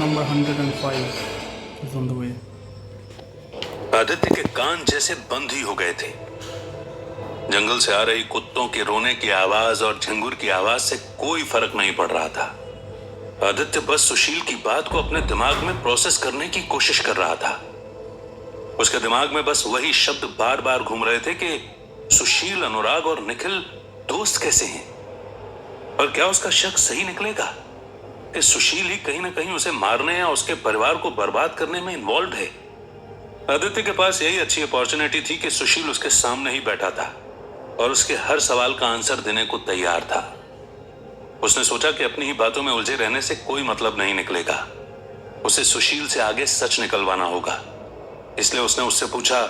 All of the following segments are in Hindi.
Number 105 is on the way. Aditya के कान जैसे बंद ही हो गए थे। जंगल से आ रही कुत्तों के रोने की आवाज और झिंगुर की आवाज से कोई फर्क नहीं पड़ रहा था। आदित्य बस सुशील की बात को अपने दिमाग में प्रोसेस करने की कोशिश कर रहा था। उसके दिमाग में बस वही शब्द बार बार घूम रहे थे कि सुशील, अनुराग और निखिल दोस्त कैसे हैं, और क्या उसका शक सही निकलेगा कि सुशील ही कहीं ना कहीं उसे मारने या उसके परिवार को बर्बाद करने में इन्वॉल्व है। आदित्य के पास यही अच्छी अपॉर्चुनिटी थी कि सुशील उसके सामने ही बैठा था और उसके हर सवाल का आंसर देने को तैयार था। उसने सोचा कि अपनी ही बातों में उलझे रहने से कोई मतलब नहीं निकलेगा, उसे सुशील से आगे सच निकलवाना होगा। इसलिए उसने उससे पूछा,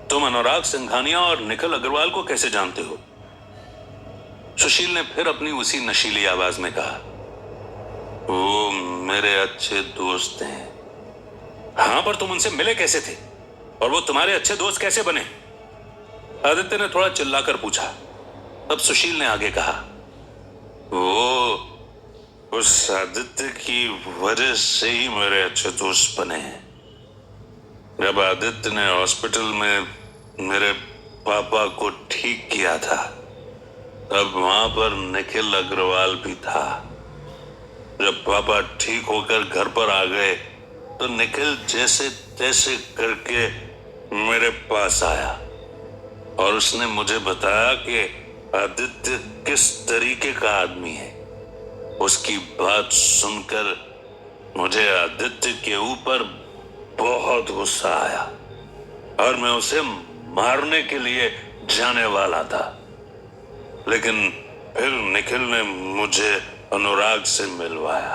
तुम अनुराग सिंघानिया और निखिल अग्रवाल को कैसे जानते हो? सुशील ने फिर अपनी उसी नशीली आवाज में कहा, वो मेरे अच्छे दोस्त हैं। हाँ, पर तुम उनसे मिले कैसे थे और वो तुम्हारे अच्छे दोस्त कैसे बने? आदित्य ने थोड़ा चिल्लाकर पूछा। तब सुशील ने आगे कहा, वो उस आदित्य की वजह से ही मेरे अच्छे दोस्त बने हैं। जब आदित्य ने हॉस्पिटल में मेरे पापा को ठीक किया था, तब वहां पर निखिल अग्रवाल भी था। जब पापा ठीक होकर घर पर आ गए तो निखिल जैसे तैसे करके मेरे पास आया और उसने मुझे बताया कि आदित्य किस तरीके का आदमी है। उसकी बात सुनकर मुझे आदित्य के ऊपर बहुत गुस्सा आया और मैं उसे मारने के लिए जाने वाला था, लेकिन फिर निखिल ने मुझे अनुराग से मिलवाया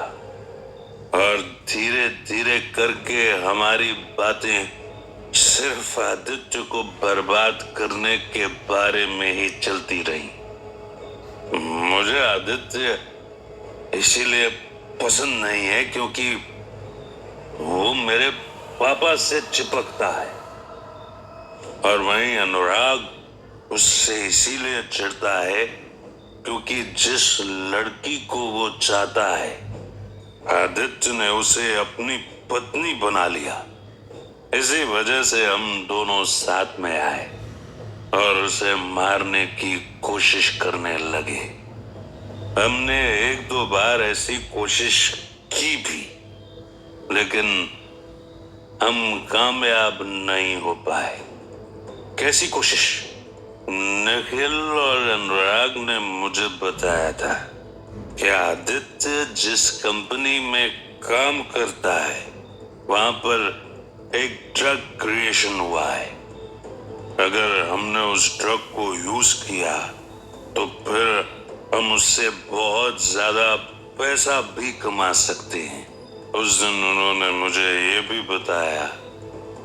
और धीरे धीरे करके हमारी बातें सिर्फ आदित्य को बर्बाद करने के बारे में ही चलती रही। मुझे आदित्य इसीलिए पसंद नहीं है क्योंकि वो मेरे पापा से चिपकता है, और वहीं अनुराग उससे इसीलिए चिढ़ता है क्योंकि जिस लड़की को वो चाहता है, आदित्य ने उसे अपनी पत्नी बना लिया। इसी वजह से हम दोनों साथ में आए और उसे मारने की कोशिश करने लगे। हमने एक दो बार ऐसी कोशिश की भी, लेकिन हम कामयाब नहीं हो पाए। कैसी कोशिश? निखिल और अनुराग ने मुझे बताया था कि आदित्य जिस कंपनी में काम करता है वहां पर एक ड्रग क्रिएशन हुआ है। अगर हमने उस ड्रग को यूज किया तो फिर हम उससे बहुत ज्यादा पैसा भी कमा सकते हैं। उस दिन उन्होंने मुझे ये भी बताया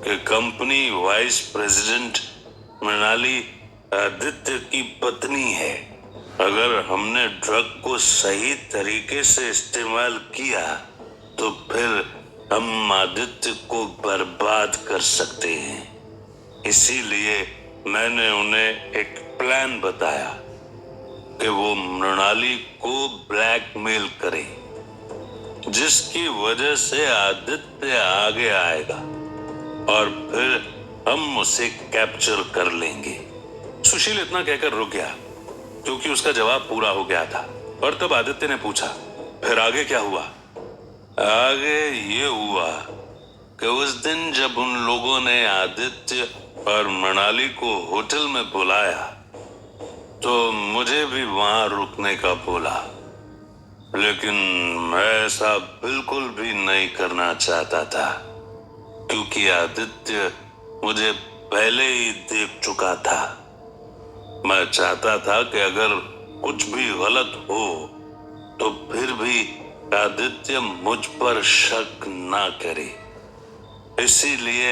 कि company vice president Mrinali Aditya की पत्नी है। अगर हमने ड्रग को सही तरीके से इस्तेमाल किया तो फिर हम आदित्य को बर्बाद कर सकते हैं। इसीलिए मैंने उन्हें एक प्लान बताया कि वो मृणाली को ब्लैकमेल करें, जिसकी वजह से आदित्य आगे आएगा और फिर हम उसे कैप्चर कर लेंगे। सुशील इतना कहकर रुक गया क्योंकि उसका जवाब पूरा हो गया था। और तब आदित्य ने पूछा, फिर आगे क्या हुआ? आगे ये हुआ कि उस दिन जब उन लोगों ने आदित्य और मृणाली को होटल में बुलाया तो मुझे भी वहां रुकने का बोला, लेकिन मैं ऐसा बिल्कुल भी नहीं करना चाहता था क्योंकि आदित्य मुझे पहले ही देख चुका था। मैं चाहता था कि अगर कुछ भी गलत हो तो फिर भी आदित्य मुझ पर शक ना करे। इसीलिए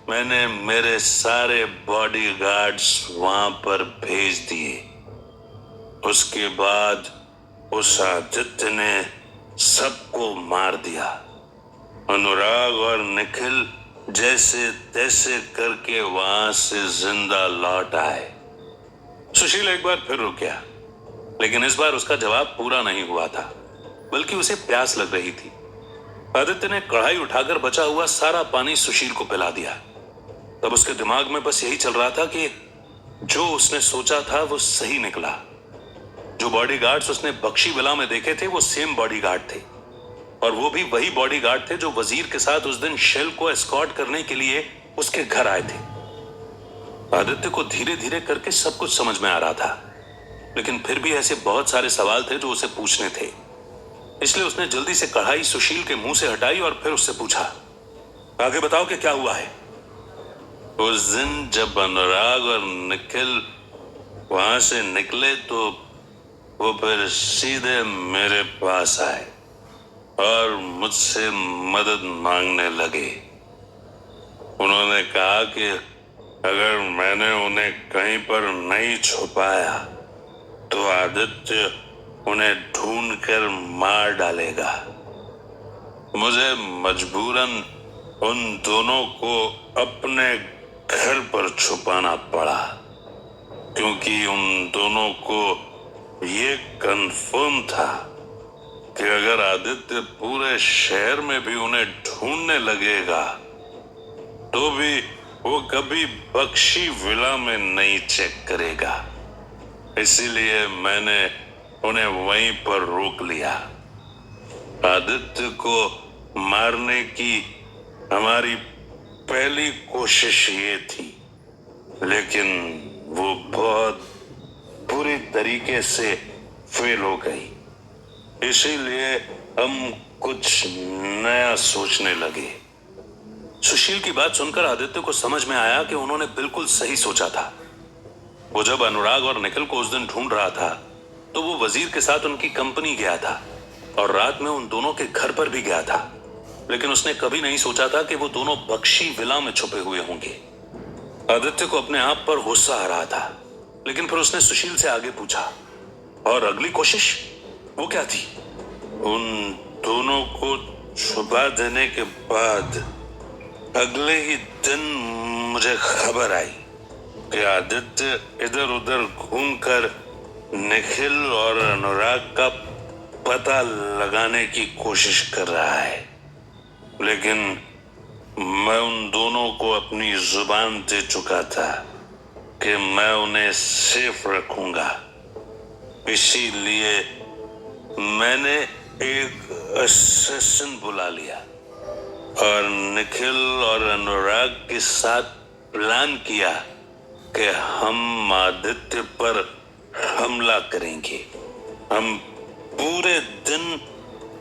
मैंने मेरे सारे बॉडीगार्ड्स वहां पर भेज दिए। उसके बाद उस आदित्य ने सबको मार दिया। अनुराग और निखिल जैसे तैसे करके वहां से जिंदा लौट आए। सुशील एक बार फिर रुक गया, लेकिन इस बार उसका जवाब पूरा नहीं हुआ था, बल्कि उसे प्यास लग रही थी। आदित्य ने कढ़ाई उठाकर बचा हुआ सारा पानी सुशील को पिला दिया। तब उसके दिमाग में बस यही चल रहा था कि जो उसने सोचा था वो सही निकला। जो बॉडीगार्ड्स उसने बख्शी विला में देखे थे वो सेम बॉडीगार्ड थे, और वो भी वही बॉडीगार्ड थे जो वजीर के साथ उस दिन शेल को एस्कॉर्ट करने के लिए उसके घर आए थे। आदित्य को धीरे धीरे करके सब कुछ समझ में आ रहा था, लेकिन फिर भी ऐसे बहुत सारे सवाल थे जो उसे पूछने थे। इसलिए उसने जल्दी से कढ़ाई सुशील के मुंह से हटाई और फिर उससे पूछा, आगे बताओ कि क्या हुआ है। उस दिन जब अनुराग और निखिल वहां से निकले तो वो फिर सीधे मेरे पास आए और मुझसे मदद मांगने लगे। उन्होंने कहा कि अगर मैंने उन्हें कहीं पर नहीं छुपाया तो आदित्य उन्हें ढूंढकर मार डालेगा। मुझे मजबूरन उन दोनों को अपने घर पर छुपाना पड़ा, क्योंकि उन दोनों को ये कंफर्म था कि अगर आदित्य पूरे शहर में भी उन्हें ढूंढने लगेगा तो भी वो कभी बख्शी विला में नहीं चेक करेगा। इसीलिए मैंने उन्हें वहीं पर रोक लिया। आदित्य को मारने की हमारी पहली कोशिश ये थी, लेकिन वो बहुत बुरी तरीके से फेल हो गई। इसीलिए हम कुछ नया सोचने लगे। सुशील की बात सुनकर आदित्य को समझ में आया कि उन्होंने बिल्कुल सही सोचा था। वो जब अनुराग और निखिल को उस दिन ढूंढ रहा था तो वो वजीर के साथ उनकी कंपनी गया था और रात में उन दोनों के घर पर भी गया था, लेकिन उसने कभी नहीं सोचा था कि वो दोनों बख्शी विला में छुपे हुए होंगे। आदित्य को अपने आप पर गुस्सा आ रहा था, लेकिन फिर उसने सुशील से आगे पूछा, और अगली कोशिश वो क्या थी? उन दोनों को छुपा देने के बाद अगले ही दिन मुझे खबर आई कि आदित्य इधर उधर घूमकर निखिल और अनुराग का पता लगाने की कोशिश कर रहा है, लेकिन मैं उन दोनों को अपनी जुबान दे चुका था कि मैं उन्हें सेफ रखूंगा। इसीलिए मैंने एक असिस्टेंट बुला लिया और निखिल और अनुराग के साथ प्लान किया कि हम आदित्य पर हमला करेंगे। हम पूरे दिन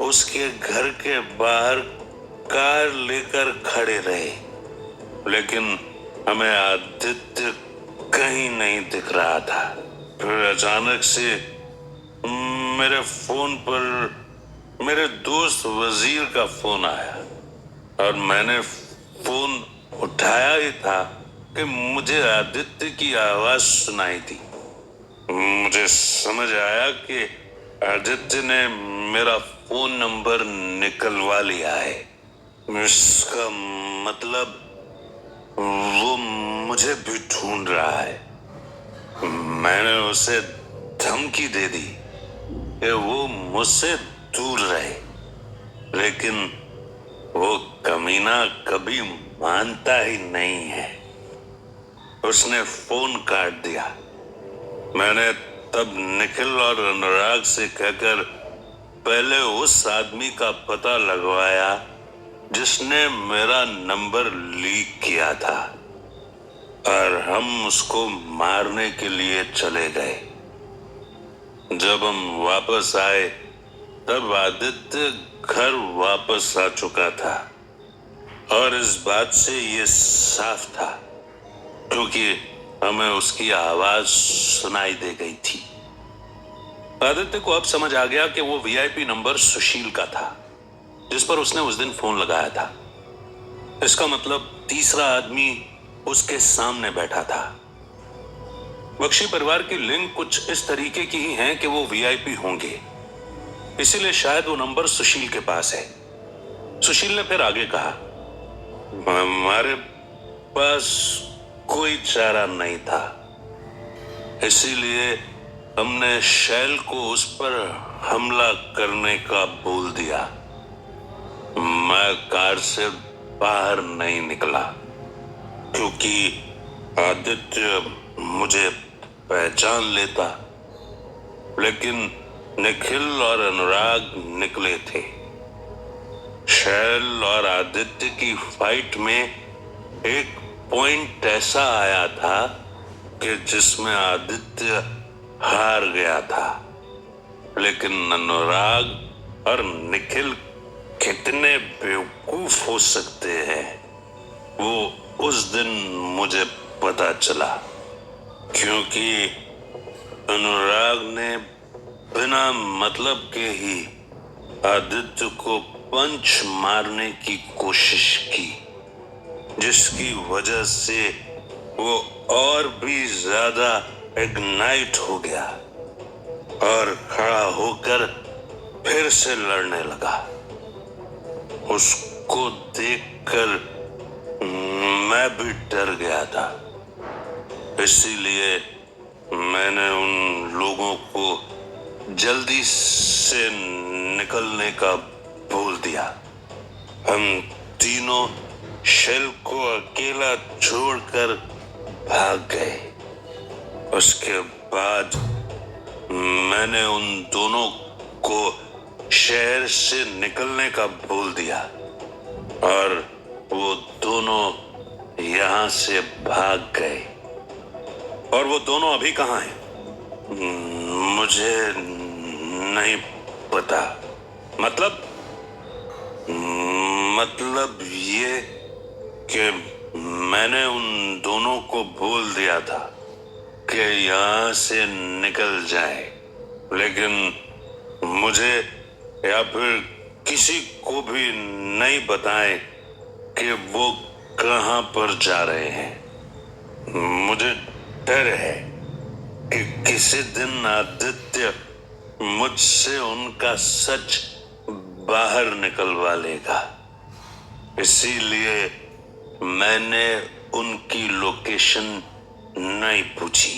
उसके घर के बाहर कार लेकर खड़े रहे, लेकिन हमें आदित्य कहीं नहीं दिख रहा था। फिर अचानक से मेरे फोन पर मेरे दोस्त वजीर का फोन आया और मैंने फोन उठाया ही था कि मुझे आदित्य की आवाज सुनाई दी। मुझे समझ आया कि आदित्य ने मेरा फोन नंबर निकलवा लिया है। इसका मतलब वो मुझे भी ढूंढ रहा है। मैंने उसे धमकी दे दी कि वो मुझसे दूर रहे, लेकिन वो कमीना कभी मानता ही नहीं है। उसने फोन काट दिया। मैंने तब निखिल और अनुराग से कहकर पहले उस आदमी का पता लगवाया जिसने मेरा नंबर लीक किया था, और हम उसको मारने के लिए चले गए। जब हम वापस आए तब आदित्य घर वापस आ चुका था, और इस बात से ये साफ था क्योंकि हमें उसकी आवाज सुनाई दे गई थी। आदित्य को अब समझ आ गया कि वो वीआईपी नंबर सुशील का था जिस पर उसने उस दिन फोन लगाया था। इसका मतलब तीसरा आदमी उसके सामने बैठा था। बख्शी परिवार की लिंक कुछ इस तरीके की ही है कि वो वीआईपी होंगे, इसीलिए शायद वो नंबर सुशील के पास है। सुशील ने फिर आगे कहा, हमारे पास कोई चारा नहीं था, इसीलिए हमने शैल को उस पर हमला करने का बोल दिया। मैं कार से बाहर नहीं निकला क्योंकि आदित्य मुझे पहचान लेता, लेकिन निखिल और अनुराग निकले थे। शैल और आदित्य की फाइट में एक पॉइंट ऐसा आया था कि जिसमें आदित्य हार गया था, लेकिन अनुराग और निखिल कितने बेवकूफ हो सकते हैं वो उस दिन मुझे पता चला, क्योंकि अनुराग ने बिना मतलब के ही आदित्य को पंच मारने की कोशिश की, जिसकी वजह से वो और भी ज्यादा इग्नाइट हो गया और खड़ा होकर फिर से लड़ने लगा। उसको देखकर मैं भी डर गया था, इसीलिए मैंने उन लोगों को जल्दी से निकलने का बोल दिया। हम तीनों शैल को अकेला छोड़कर भाग गए। उसके बाद मैंने उन दोनों को शहर से निकलने का बोल दिया और वो दोनों यहाँ से भाग गए। और वो दोनों अभी कहाँ हैं? मुझे नहीं पता। मतलब ये कि मैंने उन दोनों को बोल दिया था कि यहाँ से निकल जाए, लेकिन मुझे या फिर किसी को भी नहीं बताएं कि वो कहाँ पर जा रहे हैं। मुझे डर है कि किसी दिन आदित्य मुझसे उनका सच बाहर निकलवा लेगा, इसीलिए मैंने उनकी लोकेशन नहीं पूछी।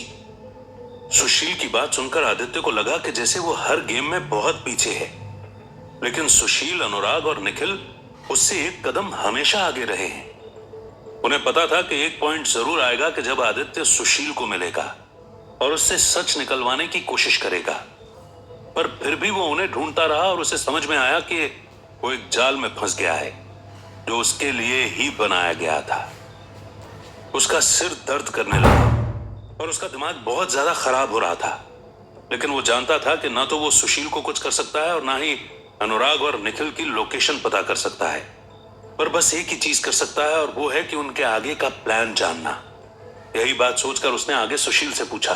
सुशील की बात सुनकर आदित्य को लगा कि जैसे वो हर गेम में बहुत पीछे है, लेकिन सुशील, अनुराग और निखिल उससे एक कदम हमेशा आगे रहे हैं। उन्हें पता था कि एक पॉइंट जरूर आएगा कि जब आदित्य सुशील को मिलेगा और उससे सच निकलवाने की कोशिश करेगा, पर फिर भी वो उन्हें ढूंढता रहा और उसे समझ में आया कि वो एक जाल में फंस गया है जो उसके लिए ही बनाया गया था। उसका सिर दर्द करने लगा और उसका दिमाग बहुत ज्यादा खराब हो रहा था, लेकिन वो जानता था कि ना तो वो सुशील को कुछ कर सकता है और ना ही अनुराग और निखिल की लोकेशन पता कर सकता है, पर बस एक ही चीज कर सकता है और वो है कि उनके आगे का प्लान जानना। यही बात सोचकर उसने आगे सुशील से पूछा,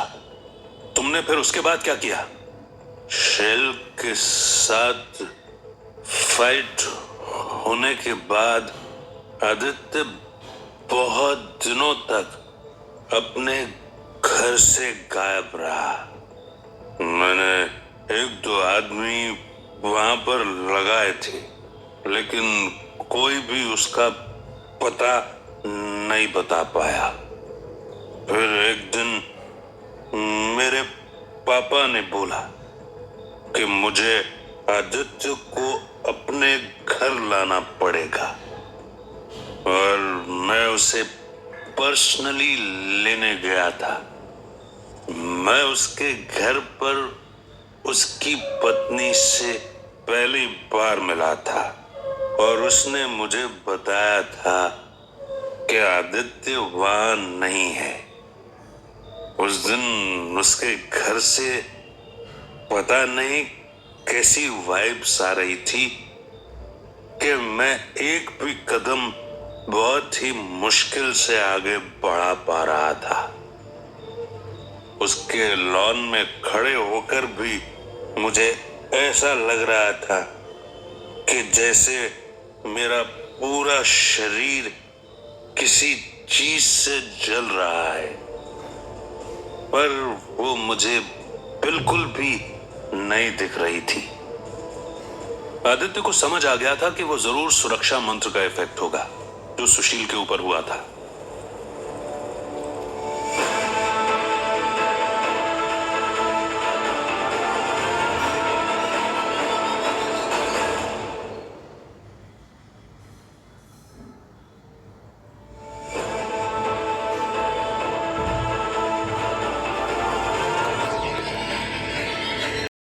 तुमने फिर उसके बाद क्या किया? शैल के साथ फाइट होने के बाद आदित्य बहुत दिनों तक अपने घर से गायब रहा। मैंने एक दो आदमी वहां पर लगाए थे, लेकिन कोई भी उसका पता नहीं बता पाया। फिर एक दिन मेरे पापा ने बोला कि मुझे आदित्य को अपने घर लाना पड़ेगा और मैं उसे पर्सनली लेने गया था। मैं उसके घर पर उसकी पत्नी से पहली बार मिला था और उसने मुझे बताया था कि आदित्य वहां नहीं है। उस दिन उसके घर से पता नहीं कैसी वाइब्स आ रही थी कि मैं एक भी कदम बहुत ही मुश्किल से आगे बढ़ा पा रहा था। उसके लॉन में खड़े होकर भी मुझे ऐसा लग रहा था कि जैसे मेरा पूरा शरीर किसी चीज से जल रहा है, पर वो मुझे बिल्कुल भी नहीं दिख रही थी। आदित्य को समझ आ गया था कि वो जरूर सुरक्षा मंत्र का इफेक्ट होगा जो सुशील के ऊपर हुआ था।